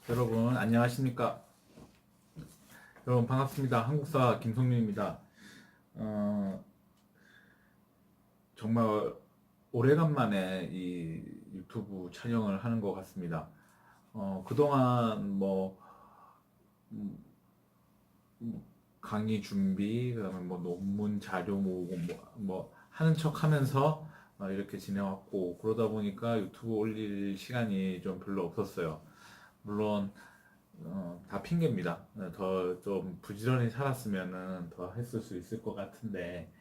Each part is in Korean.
여러분 안녕하십니까? 여러분 반갑습니다. 한국사 김성민입니다. 어, 정말 오래간만에 이 유튜브 촬영을 하는 것 같습니다. 그동안 음, 강의 준비, 그다음에 논문 자료 모으고 하는 척 하면서 이렇게 지내왔고, 그러다 보니까 유튜브 올릴 시간이 좀 별로 없었어요. 물론 다 핑계입니다. 더 좀 부지런히 살았으면은 더 했을 수 있을 것 같은데,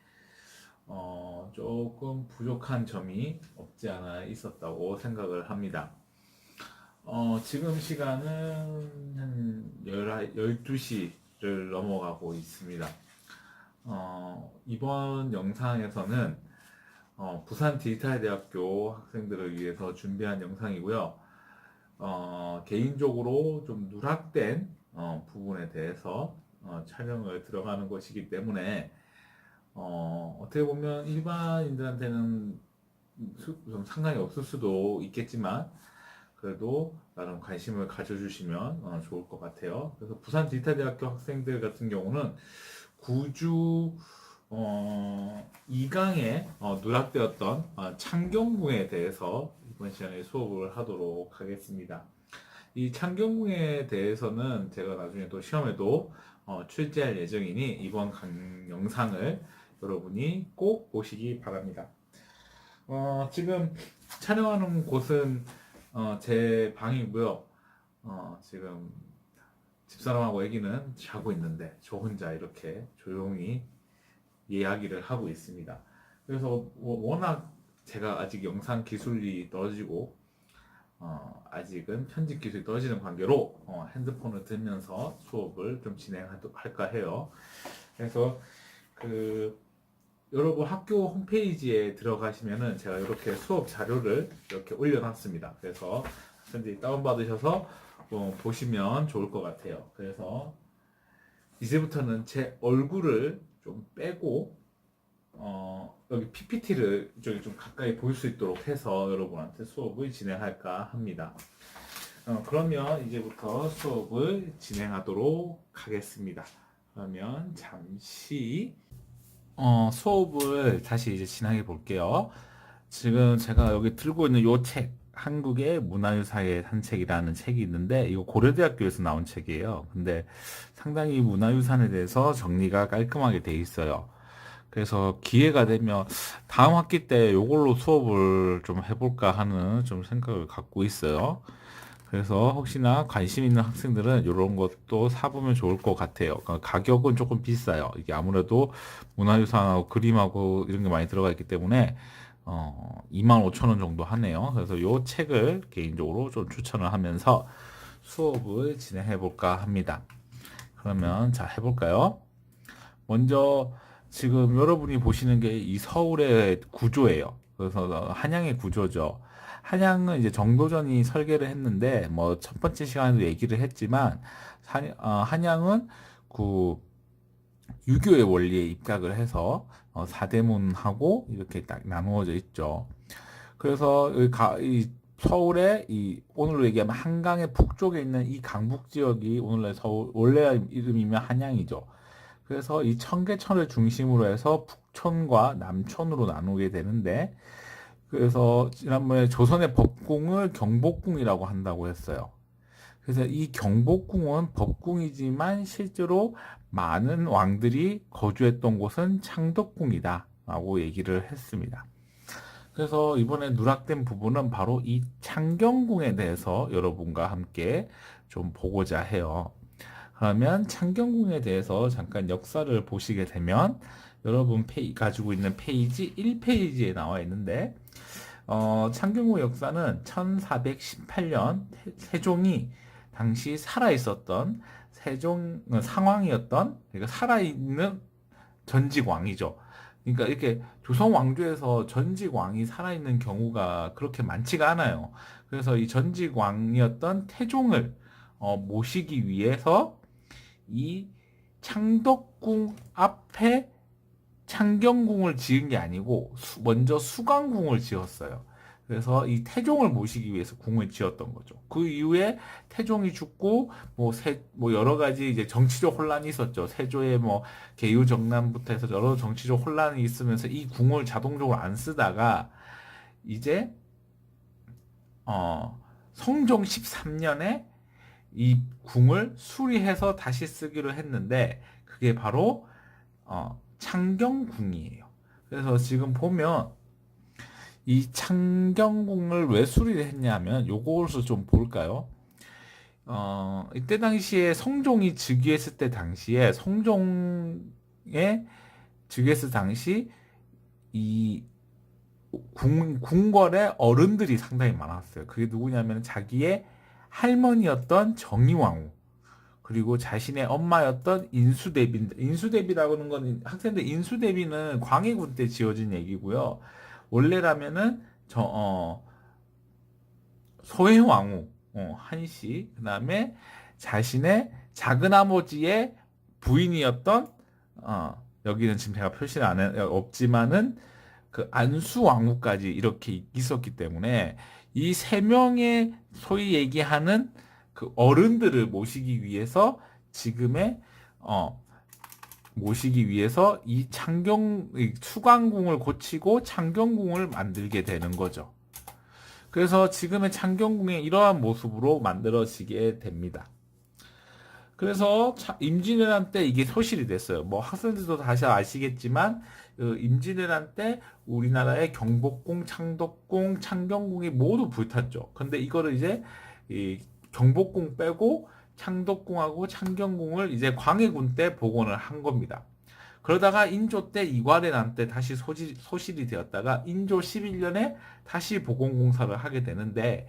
조금 부족한 점이 없지 않아 있었다고 생각을 합니다. 지금 시간은 한 12시를 넘어가고 있습니다. 이번 영상에서는 부산 디지털대학교 학생들을 위해서 준비한 영상이고요. 개인적으로 좀 누락된 부분에 대해서 촬영을 들어가는 것이기 때문에 어떻게 보면 일반인들한테는 좀 상관이 없을 수도 있겠지만 그래도 나름 관심을 가져주시면 좋을 것 같아요. 그래서 부산 디지털대학교 학생들 같은 경우는 구주 2강에 누락되었던 창경궁에 대해서 이번 시간에 수업을 하도록 하겠습니다. 이 창경궁에 대해서는 제가 나중에 또 시험에도 출제할 예정이니 이번 영상을 여러분이 꼭 보시기 바랍니다. 지금 촬영하는 곳은 제 방이고요. 지금 집사람하고 아기는 자고 있는데 저 혼자 이렇게 조용히 이야기를 하고 있습니다. 그래서 워낙 제가 아직 영상 기술이 떨어지고 아직은 편집 기술이 떨어지는 관계로 핸드폰을 들면서 수업을 좀 진행할까 해요. 그래서 여러분 학교 홈페이지에 들어가시면은 제가 이렇게 수업 자료를 이렇게 올려놨습니다. 그래서 학생들이 다운받으셔서 보시면 좋을 것 같아요. 그래서 이제부터는 제 얼굴을 좀 빼고 여기 PPT를 이쪽에 좀 가까이 볼 수 있도록 해서 여러분한테 수업을 진행할까 합니다. 그러면 이제부터 수업을 진행하도록 하겠습니다. 그러면 잠시 수업을 다시 이제 진행해 볼게요. 지금 제가 여기 들고 있는 요 책, 한국의 문화유산의 산책이라는 책이 있는데, 이거 고려대학교에서 나온 책이에요. 근데 상당히 문화유산에 대해서 정리가 깔끔하게 돼 있어요. 그래서 기회가 되면 다음 학기 때 이걸로 수업을 좀 해볼까 하는 좀 생각을 갖고 있어요. 그래서 혹시나 관심 있는 학생들은 이런 것도 사보면 좋을 것 같아요. 가격은 조금 비싸요. 이게 아무래도 문화유산하고 그림하고 이런 게 많이 들어가 있기 때문에 25,000원 정도 하네요. 그래서 이 책을 개인적으로 좀 추천을 하면서 수업을 진행해 볼까 합니다. 그러면 자 해볼까요? 먼저 지금 여러분이 보시는 게 이 서울의 구조예요. 그래서 한양의 구조죠. 한양은 이제 정도전이 설계를 했는데 뭐 첫 번째 시간에도 얘기를 했지만 한양은 그 유교의 원리에 입각을 해서 사대문하고 이렇게 딱 나누어져 있죠. 그래서 이 서울의 이 오늘로 얘기하면 한강의 북쪽에 있는 이 강북 지역이 오늘날 서울 원래 이름이면 한양이죠. 그래서 이 청계천을 중심으로 해서 북촌과 남촌으로 나누게 되는데, 그래서 지난번에 조선의 법궁을 경복궁이라고 한다고 했어요. 그래서 이 경복궁은 법궁이지만 실제로 많은 왕들이 거주했던 곳은 창덕궁이다 라고 얘기를 했습니다. 그래서 이번에 누락된 부분은 바로 이 창경궁에 대해서 여러분과 함께 좀 보고자 해요. 그러면 창경궁에 대해서 잠깐 역사를 보시게 되면 여러분 가지고 있는 페이지 1페이지에 나와 있는데 창경궁 역사는 1418년 세종이 당시 살아있었던 세종 상왕이었던, 그러니까 살아있는 전직 왕이죠. 그러니까 이렇게 조선 왕조에서 전직 왕이 살아있는 경우가 그렇게 많지가 않아요. 그래서 이 전직 왕이었던 태종을 모시기 위해서 이 창덕궁 앞에 창경궁을 지은 게 아니고 먼저 수강궁을 지었어요. 그래서 이 태종을 모시기 위해서 궁을 지었던 거죠. 그 이후에 태종이 죽고 뭐 여러 가지 이제 정치적 혼란이 있었죠. 세조의 뭐 개유정난부터 해서 여러 정치적 혼란이 있으면서 이 궁을 자동적으로 안 쓰다가 이제 성종 13년에 이 궁을 수리해서 다시 쓰기로 했는데 그게 바로 창경궁이에요. 그래서 지금 보면 이 창경궁을 왜 수리를 했냐면 요것을 좀 볼까요? 이때 당시에 성종이 즉위했을 때 당시에 성종의 즉위했을 당시 이 궁궐에 어른들이 상당히 많았어요. 그게 누구냐면 자기의 할머니였던 정의왕후 그리고 자신의 엄마였던 인수대비. 인수대비라고 하는 건 학생들 인수대비는 광해군 때 지어진 얘기고요. 원래라면은 소해왕후 한씨 그다음에 자신의 작은 아버지의 부인이었던 여기는 지금 제가 표시를 없지만은 그 안수왕후까지 이렇게 있었기 때문에 이 세 명의 소위 얘기하는 그 어른들을 모시기 위해서 지금의 모시기 위해서 이 수광궁을 고치고 창경궁을 만들게 되는 거죠. 그래서 지금의 창경궁이 이러한 모습으로 만들어지게 됩니다. 그래서 임진왜란 때 이게 소실이 됐어요. 뭐 학생들도 다시 아시겠지만 임진왜란 때 우리나라의 경복궁, 창덕궁, 창경궁이 모두 불탔죠. 근데 이거를 이제 이 경복궁 빼고 창덕궁하고 창경궁을 이제 광해군 때 복원을 한 겁니다. 그러다가 인조 때 이괄해난 때 다시 소실이 되었다가 인조 11년에 다시 복원공사를 하게 되는데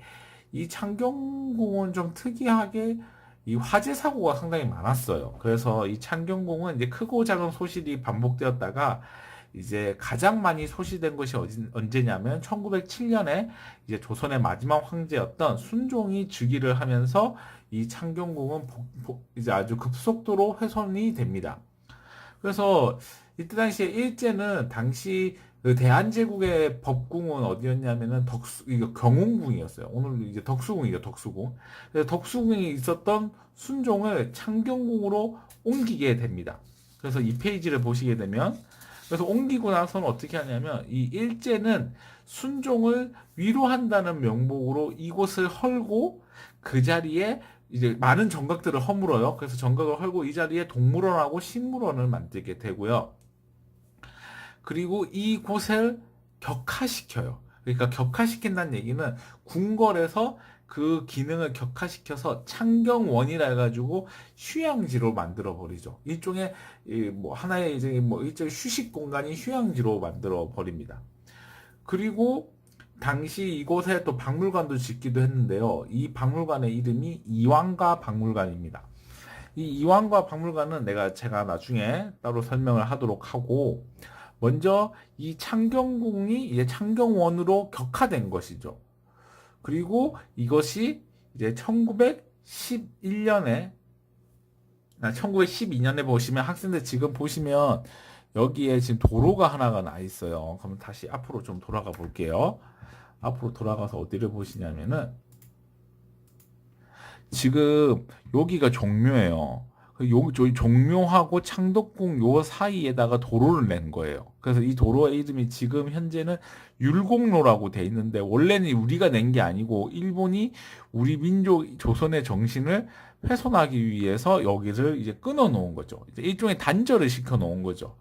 이 창경궁은 좀 특이하게 이 화재 사고가 상당히 많았어요. 그래서 이 창경궁은 이제 크고 작은 소실이 반복되었다가 이제 가장 많이 소실된 것이 언제냐면 1907년에 이제 조선의 마지막 황제였던 순종이 즉위를 하면서 이 창경궁은 이제 아주 급속도로 훼손이 됩니다. 그래서 이때 당시에 일제는 당시 그 대한제국의 법궁은 어디였냐면은 이거 경운궁이었어요. 오늘 이제 덕수궁이죠, 덕수궁. 그래서 덕수궁이 있었던 순종을 창경궁으로 옮기게 됩니다. 그래서 이 페이지를 보시게 되면, 그래서 옮기고 나서는 어떻게 하냐면, 이 일제는 순종을 위로한다는 명목으로 이곳을 헐고 그 자리에 이제 많은 정각들을 허물어요. 그래서 정각을 헐고 이 자리에 동물원하고 식물원을 만들게 되고요. 그리고 이곳을 격화시켜요. 그러니까 격화시킨다는 얘기는 궁궐에서 그 기능을 격화시켜서 창경원이라 해가지고 휴양지로 만들어 버리죠. 일종의 뭐 하나의 이제 뭐 일종의 휴식 공간이 휴양지로 만들어 버립니다. 그리고 당시 이곳에 또 박물관도 짓기도 했는데요. 이 박물관의 이름이 이왕가 박물관입니다. 이 이왕가 박물관은 제가 나중에 따로 설명을 하도록 하고, 먼저 이 창경궁이 이제 창경원으로 격화된 것이죠. 그리고 이것이 이제 1912년에 보시면 학생들 지금 보시면 여기에 지금 도로가 하나가 나 있어요. 그러면 다시 앞으로 좀 돌아가 볼게요. 앞으로 돌아가서 어디를 보시냐면은 지금 여기가 종묘예요. 저희 종묘하고 창덕궁 요 사이에다가 도로를 낸 거예요. 그래서 이 도로의 이름이 지금 현재는 율곡로라고 돼 있는데 원래는 우리가 낸 게 아니고 일본이 우리 민족 조선의 정신을 훼손하기 위해서 여기를 이제 끊어 놓은 거죠. 이제 일종의 단절을 시켜 놓은 거죠.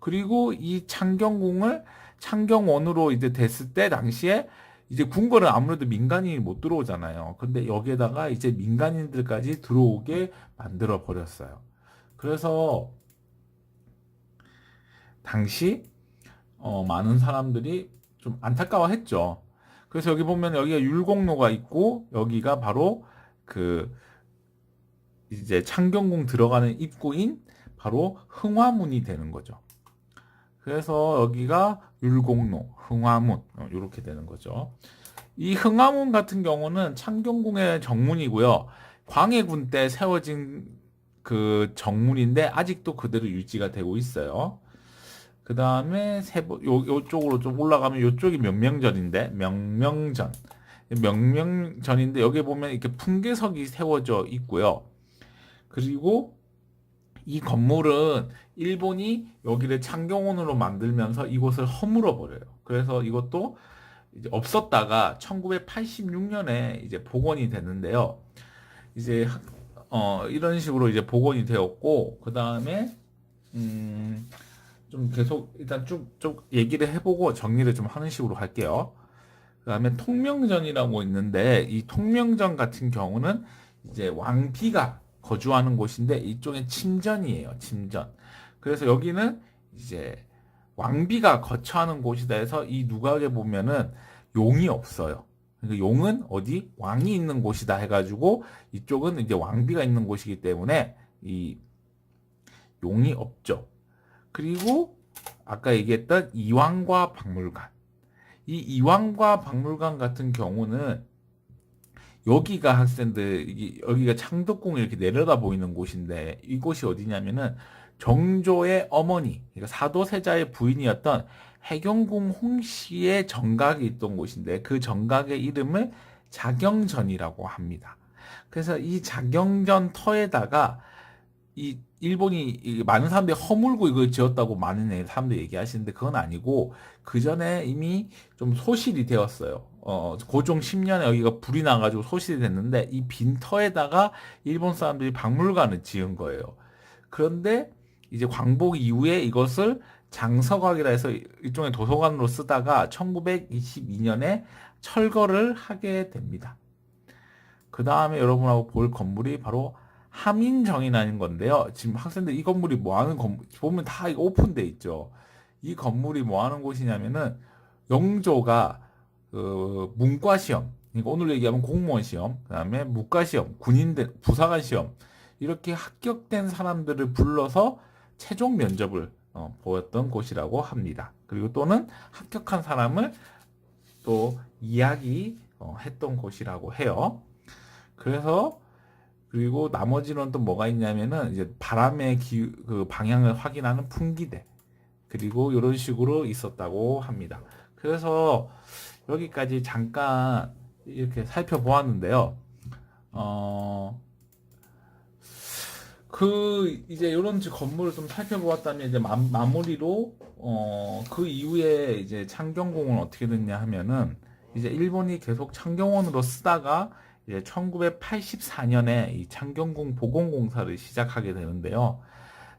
그리고 이 창경궁을 창경원으로 이제 됐을 때 당시에 이제 궁궐은 아무래도 민간인이 못 들어오잖아요. 근데 여기에다가 이제 민간인들까지 들어오게 만들어 버렸어요. 그래서 당시 많은 사람들이 좀 안타까워했죠. 그래서 여기 보면 여기가 율곡로가 있고 여기가 바로 그 이제 창경궁 들어가는 입구인 바로 흥화문이 되는 거죠. 그래서 여기가 율곡로, 흥화문 이렇게 되는 거죠. 이 흥화문 같은 경우는 창경궁의 정문이고요. 광해군 때 세워진 그 정문인데 아직도 그대로 유지가 되고 있어요. 그 다음에 요쪽으로 좀 올라가면 요쪽이 명명전인데, 명명전인데, 여기 보면 이렇게 풍계석이 세워져 있고요. 그리고 이 건물은 일본이 여기를 창경원으로 만들면서 이곳을 허물어 버려요. 그래서 이것도 이제 없었다가 1986년에 이제 복원이 됐는데요. 이제 이런 식으로 이제 복원이 되었고, 그 다음에 좀 계속 일단 쭉 얘기를 해보고 정리를 좀 하는 식으로 할게요. 그 다음에 통명전이라고 있는데, 이 통명전 같은 경우는 이제 왕비가 거주하는 곳인데, 이쪽엔 침전이에요. 침전. 그래서 여기는 이제 왕비가 거처하는 곳이다 해서 이 누각에 보면은 용이 없어요. 그러니까 용은 어디 왕이 있는 곳이다 해가지고 이쪽은 이제 왕비가 있는 곳이기 때문에 이 용이 없죠. 그리고 아까 얘기했던 이왕과 박물관. 이 이왕과 박물관 같은 경우는 여기가 학생들 여기가 창덕궁이 이렇게 내려다 보이는 곳인데 이곳이 어디냐면은 정조의 어머니, 그러니까 사도세자의 부인이었던 해경궁 홍씨의 정각이 있던 곳인데 그 정각의 이름을 자경전이라고 합니다. 그래서 이 자경전 터에다가 이 일본이 많은 사람들이 허물고 이걸 지었다고 많은 사람들이 얘기하시는데 그건 아니고 그 전에 이미 좀 소실이 되었어요. 고종 10년에 여기가 불이 나가지고 소실이 됐는데 이 빈터에다가 일본 사람들이 박물관을 지은 거예요. 그런데 이제 광복 이후에 이것을 장서각이라 해서 일종의 도서관으로 쓰다가 1922년에 철거를 하게 됩니다. 그 다음에 여러분하고 볼 건물이 바로 하민정이라는 건데요. 지금 학생들 이 건물이 뭐 하는 건물, 보면 다 이거 오픈돼 있죠. 이 건물이 뭐 하는 곳이냐면은 영조가 문과 시험, 그러니까 오늘 얘기하면 공무원 시험, 그다음에 문과 시험, 군인들 부사관 시험 이렇게 합격된 사람들을 불러서 최종 면접을 보였던 곳이라고 합니다. 그리고 또는 합격한 사람을 또 이야기 했던 곳이라고 해요. 그래서 그리고 나머지는 또 뭐가 있냐면은 이제 바람의 그 방향을 확인하는 풍기대 그리고 이런 식으로 있었다고 합니다. 그래서 여기까지 잠깐 이렇게 살펴보았는데요. 이제 이런 건물을 좀 살펴보았다면 이제 마무리로 그 이후에 이제 창경궁은 어떻게 됐냐 하면은 이제 일본이 계속 창경원으로 쓰다가 이제 1984년에 이 창경궁 복원공사를 시작하게 되는데요.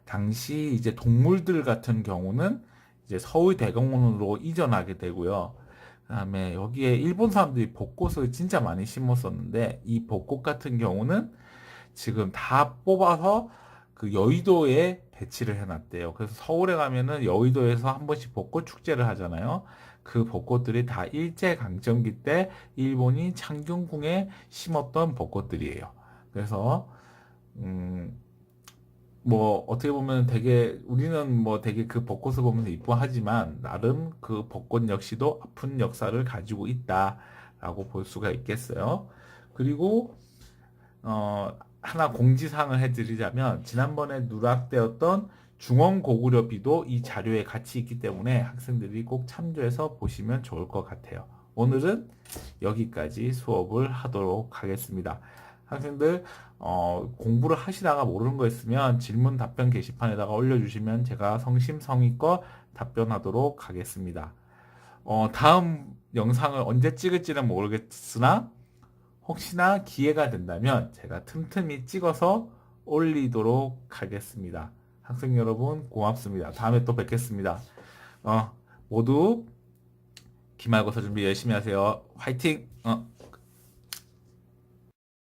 당시 이제 동물들 같은 경우는 이제 서울대공원으로 이전하게 되고요. 그다음에 여기에 일본 사람들이 벚꽃을 진짜 많이 심었었는데 이 벚꽃 같은 경우는 지금 다 뽑아서 그 여의도에 배치를 해놨대요. 그래서 서울에 가면은 여의도에서 한 번씩 벚꽃 축제를 하잖아요. 그 벚꽃들이 다 일제강점기 때 일본이 창경궁에 심었던 벚꽃들이에요. 그래서 뭐 어떻게 보면 되게 우리는 뭐 되게 그 벚꽃을 보면서 이뻐하지만 나름 그 벚꽃 역시도 아픈 역사를 가지고 있다라고 볼 수가 있겠어요. 그리고 하나 공지사항을 해드리자면 지난번에 누락되었던 중원고구려비도 이 자료에 같이 있기 때문에 학생들이 꼭 참조해서 보시면 좋을 것 같아요. 오늘은 여기까지 수업을 하도록 하겠습니다. 학생들 공부를 하시다가 모르는 거 있으면 질문 답변 게시판에다가 올려주시면 제가 성심성의껏 답변하도록 하겠습니다. 다음 영상을 언제 찍을지는 모르겠으나 혹시나 기회가 된다면 제가 틈틈이 찍어서 올리도록 하겠습니다. 학생 여러분 고맙습니다. 다음에 또 뵙겠습니다. 모두 기말고사 준비 열심히 하세요. 화이팅!